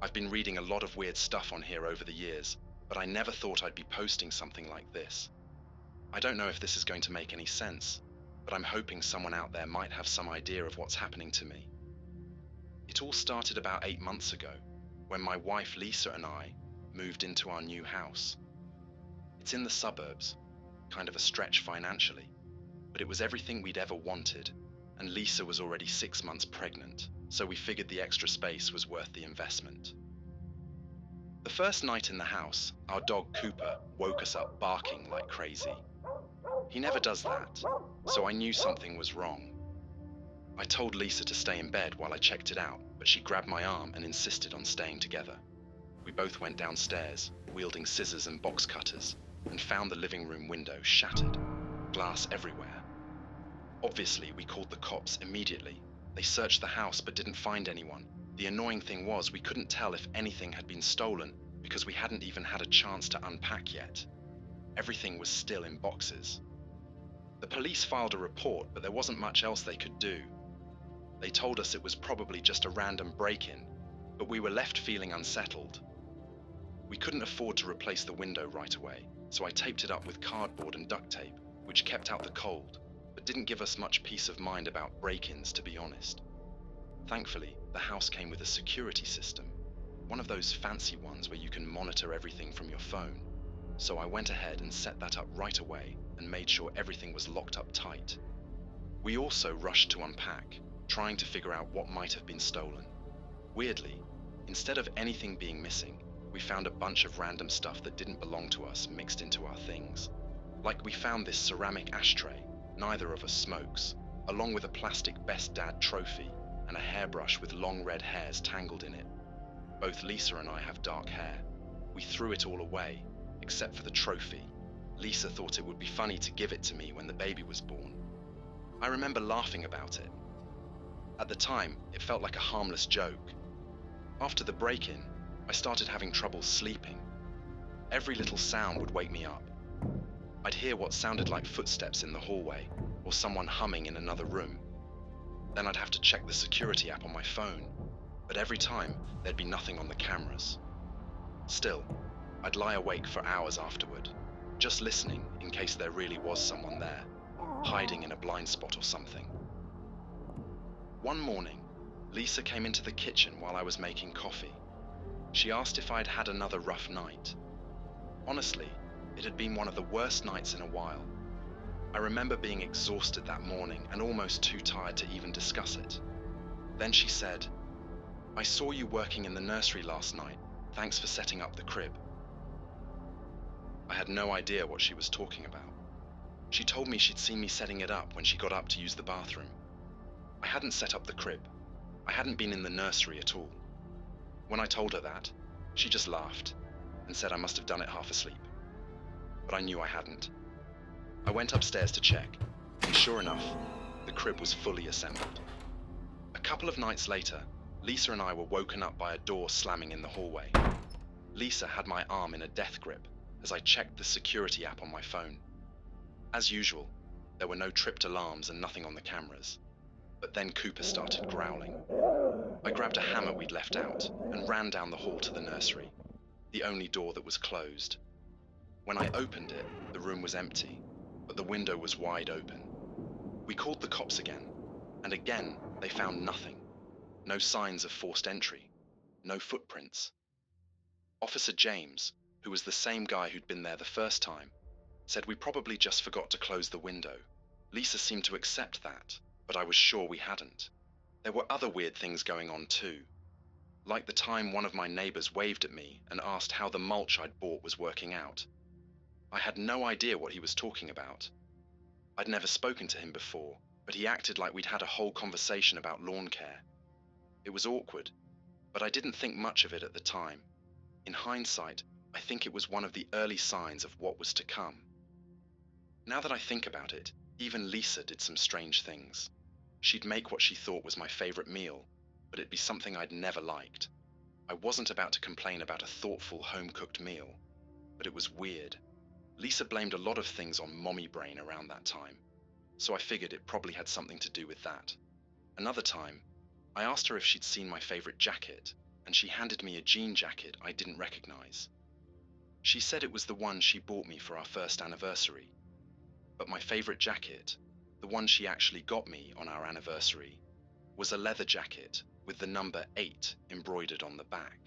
I've been reading a lot of weird stuff on here over the years, but I never thought I'd be posting something like this. I don't know if this is going to make any sense, but I'm hoping someone out there might have some idea of what's happening to me. It all started about 8 months ago, when my wife Lisa and I moved into our new house. It's in the suburbs, kind of a stretch financially, but it was everything we'd ever wanted, and Lisa was already 6 months pregnant, so we figured the extra space was worth the investment. The first night in the house, our dog Cooper woke us up barking like crazy. He never does that, so I knew something was wrong. I told Lisa to stay in bed while I checked it out, but she grabbed my arm and insisted on staying together. We both went downstairs, wielding scissors and box cutters, and found the living room window shattered, glass everywhere. Obviously, we called the cops immediately. They searched the house but didn't find anyone. The annoying thing was we couldn't tell if anything had been stolen because we hadn't even had a chance to unpack yet. Everything was still in boxes. The police filed a report, but there wasn't much else they could do. They told us it was probably just a random break-in, but we were left feeling unsettled. We couldn't afford to replace the window right away, so I taped it up with cardboard and duct tape, which kept out the cold, but didn't give us much peace of mind about break-ins, to be honest. Thankfully, the house came with a security system, one of those fancy ones where you can monitor everything from your phone. So I went ahead and set that up right away and made sure everything was locked up tight. We also rushed to unpack, trying to figure out what might have been stolen. Weirdly, instead of anything being missing, we found a bunch of random stuff that didn't belong to us mixed into our things. Like we found this ceramic ashtray, neither of us smokes, along with a plastic Best Dad trophy and a hairbrush with long red hairs tangled in it. Both Lisa and I have dark hair. We threw it all away, except for the trophy. Lisa thought it would be funny to give it to me when the baby was born. I remember laughing about it. At the time, it felt like a harmless joke. After the break-in, I started having trouble sleeping. Every little sound would wake me up. I'd hear what sounded like footsteps in the hallway, or someone humming in another room. Then I'd have to check the security app on my phone, but every time, there'd be nothing on the cameras. Still, I'd lie awake for hours afterward, just listening in case there really was someone there, hiding in a blind spot or something. One morning, Lisa came into the kitchen while I was making coffee. She asked if I'd had another rough night. Honestly, it had been one of the worst nights in a while. I remember being exhausted that morning and almost too tired to even discuss it. Then she said, "I saw you working in the nursery last night. Thanks for setting up the crib." I had no idea what she was talking about. She told me she'd seen me setting it up when she got up to use the bathroom. I hadn't set up the crib. I hadn't been in the nursery at all. When I told her that, she just laughed and said I must have done it half asleep. But I knew I hadn't. I went upstairs to check, and sure enough, the crib was fully assembled. A couple of nights later, Lisa and I were woken up by a door slamming in the hallway. Lisa had my arm in a death grip as I checked the security app on my phone. As usual, there were no tripped alarms and nothing on the cameras. But then Cooper started growling. I grabbed a hammer we'd left out and ran down the hall to the nursery, the only door that was closed. When I opened it, the room was empty, but the window was wide open. We called the cops again, and again they found nothing. No signs of forced entry, no footprints. Officer James, who was the same guy who'd been there the first time, said we probably just forgot to close the window. Lisa seemed to accept that, but I was sure we hadn't. There were other weird things going on too. Like the time one of my neighbors waved at me and asked how the mulch I'd bought was working out. I had no idea what he was talking about. I'd never spoken to him before, but he acted like we'd had a whole conversation about lawn care. It was awkward, but I didn't think much of it at the time. In hindsight, I think it was one of the early signs of what was to come. Now that I think about it, even Lisa did some strange things. She'd make what she thought was my favorite meal, but it'd be something I'd never liked. I wasn't about to complain about a thoughtful, home-cooked meal, but it was weird. Lisa blamed a lot of things on mommy brain around that time, so I figured it probably had something to do with that. Another time, I asked her if she'd seen my favorite jacket, and she handed me a jean jacket I didn't recognize. She said it was the one she bought me for our first anniversary, but my favorite jacket, the one she actually got me on our anniversary, was a leather jacket with the number 8 embroidered on the back.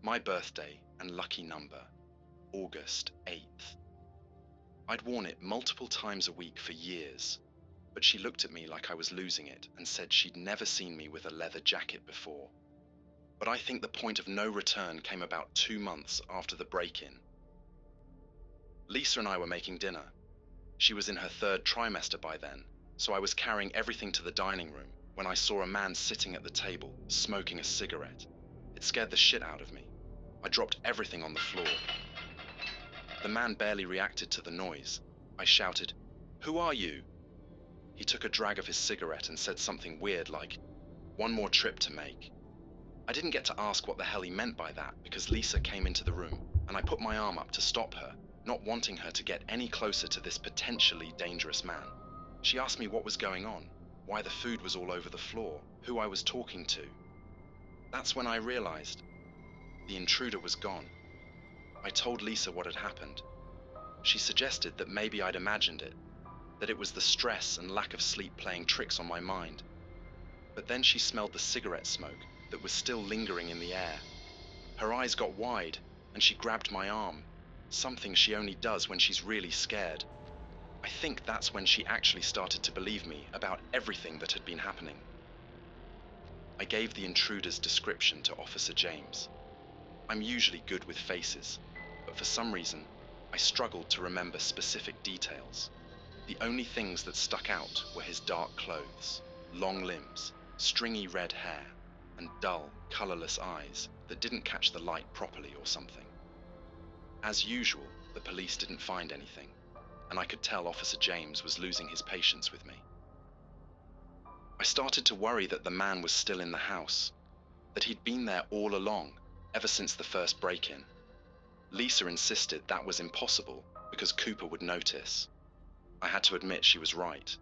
My birthday and lucky number, August 8th. I'd worn it multiple times a week for years, but she looked at me like I was losing it and said she'd never seen me with a leather jacket before. But I think the point of no return came about 2 months after the break-in. Lisa and I were making dinner. She was in her 3rd trimester by then, so I was carrying everything to the dining room when I saw a man sitting at the table, smoking a cigarette. It scared the shit out of me. I dropped everything on the floor. The man barely reacted to the noise. I shouted, "Who are you?" He took a drag of his cigarette and said something weird like, "One more trip to make." I didn't get to ask what the hell he meant by that because Lisa came into the room and I put my arm up to stop her, not wanting her to get any closer to this potentially dangerous man. She asked me what was going on, why the food was all over the floor, who I was talking to. That's when I realized the intruder was gone. I told Lisa what had happened. She suggested that maybe I'd imagined it, that it was the stress and lack of sleep playing tricks on my mind. But then she smelled the cigarette smoke that was still lingering in the air. Her eyes got wide and she grabbed my arm, something she only does when she's really scared. I think that's when she actually started to believe me about everything that had been happening. I gave the intruder's description to Officer James. I'm usually good with faces, but for some reason, I struggled to remember specific details. The only things that stuck out were his dark clothes, long limbs, stringy red hair, and dull, colorless eyes that didn't catch the light properly or something. As usual, the police didn't find anything, and I could tell Officer James was losing his patience with me. I started to worry that the man was still in the house, that he'd been there all along, ever since the first break-in. Lisa insisted that was impossible because Cooper would notice. I had to admit she was right.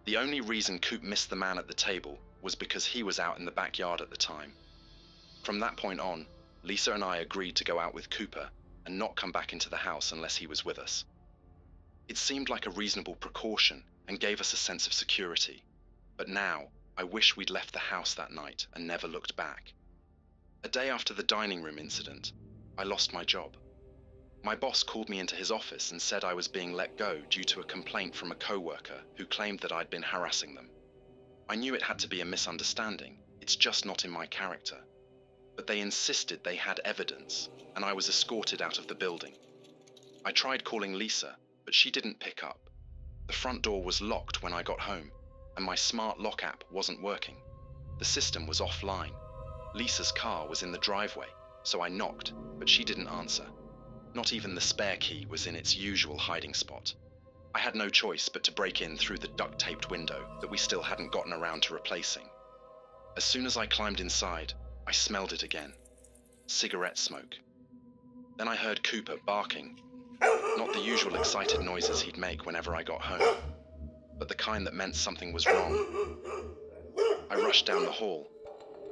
The only reason Coop missed the man at the table was because he was out in the backyard at the time. From that point on, Lisa and I agreed to go out with Cooper and not come back into the house unless he was with us. It seemed like a reasonable precaution and gave us a sense of security. But now, I wish we'd left the house that night and never looked back. A day after the dining room incident, I lost my job. My boss called me into his office and said I was being let go due to a complaint from a coworker who claimed that I'd been harassing them. I knew it had to be a misunderstanding, it's just not in my character. But they insisted they had evidence, and I was escorted out of the building. I tried calling Lisa, but she didn't pick up. The front door was locked when I got home, and my smart lock app wasn't working. The system was offline. Lisa's car was in the driveway, so I knocked, but she didn't answer. Not even the spare key was in its usual hiding spot. I had no choice but to break in through the duct-taped window that we still hadn't gotten around to replacing. As soon as I climbed inside, I smelled it again. Cigarette smoke. Then I heard Cooper barking. Not the usual excited noises he'd make whenever I got home, but the kind that meant something was wrong. I rushed down the hall,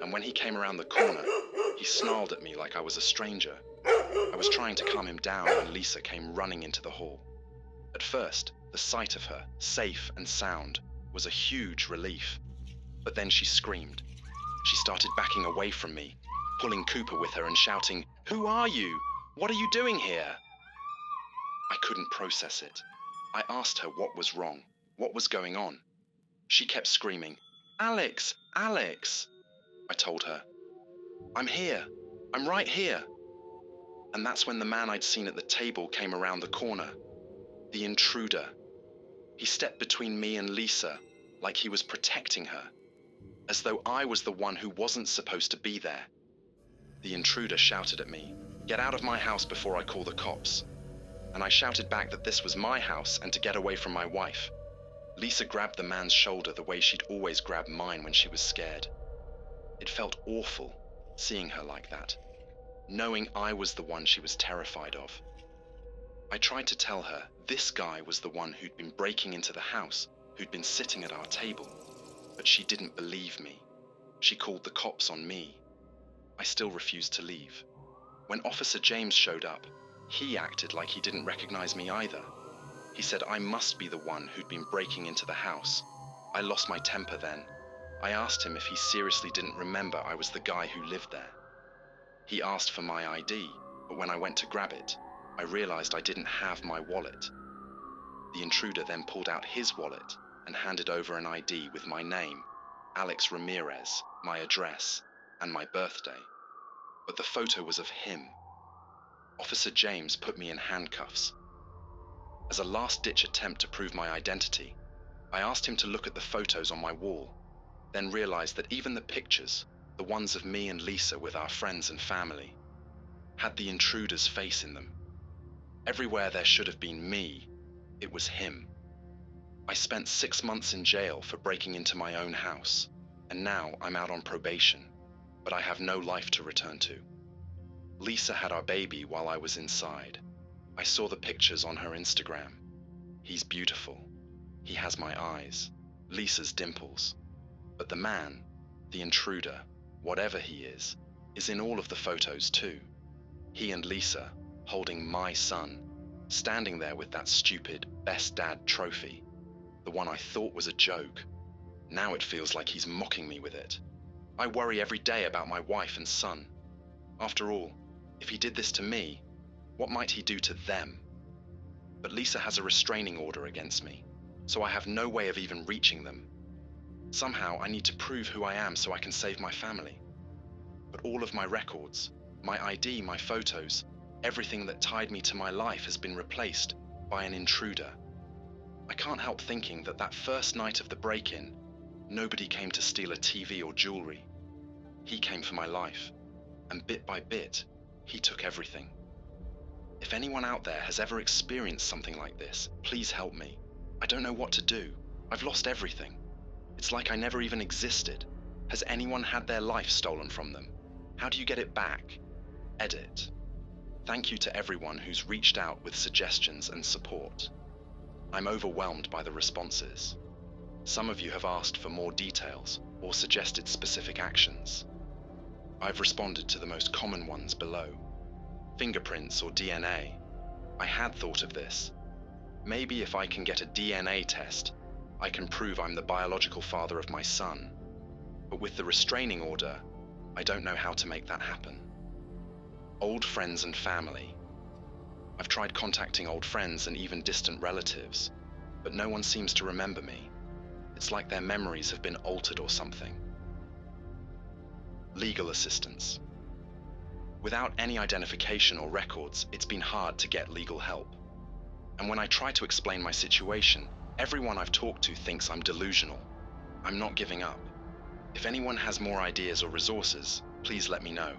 and when he came around the corner, he snarled at me like I was a stranger. I was trying to calm him down when Lisa came running into the hall. At first, the sight of her, safe and sound, was a huge relief. But then she screamed. She started backing away from me, pulling Cooper with her and shouting, "Who are you? What are you doing here?" I couldn't process it. I asked her what was wrong, what was going on. She kept screaming, "Alex, Alex!" I told her, "I'm here. I'm right here." And that's when the man I'd seen at the table came around the corner. The intruder. He stepped between me and Lisa, like he was protecting her, as though I was the one who wasn't supposed to be there. The intruder shouted at me, "Get out of my house before I call the cops." And I shouted back that this was my house and to get away from my wife. Lisa grabbed the man's shoulder the way she'd always grabbed mine when she was scared. It felt awful, seeing her like that, knowing I was the one she was terrified of. I tried to tell her this guy was the one who'd been breaking into the house, who'd been sitting at our table, but she didn't believe me. She called the cops on me. I still refused to leave. When Officer James showed up, he acted like he didn't recognize me either. He said I must be the one who'd been breaking into the house. I lost my temper then. I asked him if he seriously didn't remember I was the guy who lived there. He asked for my ID, but when I went to grab it, I realized I didn't have my wallet. The intruder then pulled out his wallet and handed over an ID with my name, Alex Ramirez, my address, and my birthday. But the photo was of him. Officer James put me in handcuffs. As a last-ditch attempt to prove my identity, I asked him to look at the photos on my wall, then realized that even the pictures, the ones of me and Lisa with our friends and family, had the intruder's face in them. Everywhere there should have been me, it was him. I spent 6 months in jail for breaking into my own house, and now I'm out on probation, but I have no life to return to. Lisa had our baby while I was inside. I saw the pictures on her Instagram. He's beautiful. He has my eyes, Lisa's dimples. But the man, the intruder, whatever he is in all of the photos too. He and Lisa, holding my son, standing there with that stupid Best Dad trophy. The one I thought was a joke. Now it feels like he's mocking me with it. I worry every day about my wife and son. After all, if he did this to me, what might he do to them? But Lisa has a restraining order against me, so I have no way of even reaching them. Somehow I need to prove who I am so I can save my family. But all of my records, my ID, my photos, everything that tied me to my life has been replaced by an intruder. I can't help thinking that first night of the break-in, nobody came to steal a TV or jewelry. He came for my life, and bit by bit, he took everything. If anyone out there has ever experienced something like this, please help me. I don't know what to do. I've lost everything. It's like I never even existed. Has anyone had their life stolen from them? How do you get it back? Edit. Thank you to everyone who's reached out with suggestions and support. I'm overwhelmed by the responses. Some of you have asked for more details or suggested specific actions. I've responded to the most common ones below. Fingerprints or DNA. I had thought of this. Maybe if I can get a DNA test, I can prove I'm the biological father of my son. But with the restraining order, I don't know how to make that happen. Old friends and family. I've tried contacting old friends and even distant relatives, but no one seems to remember me. It's like their memories have been altered or something. Legal assistance. Without any identification or records, it's been hard to get legal help. And when I try to explain my situation, everyone I've talked to thinks I'm delusional. I'm not giving up. If anyone has more ideas or resources, please let me know.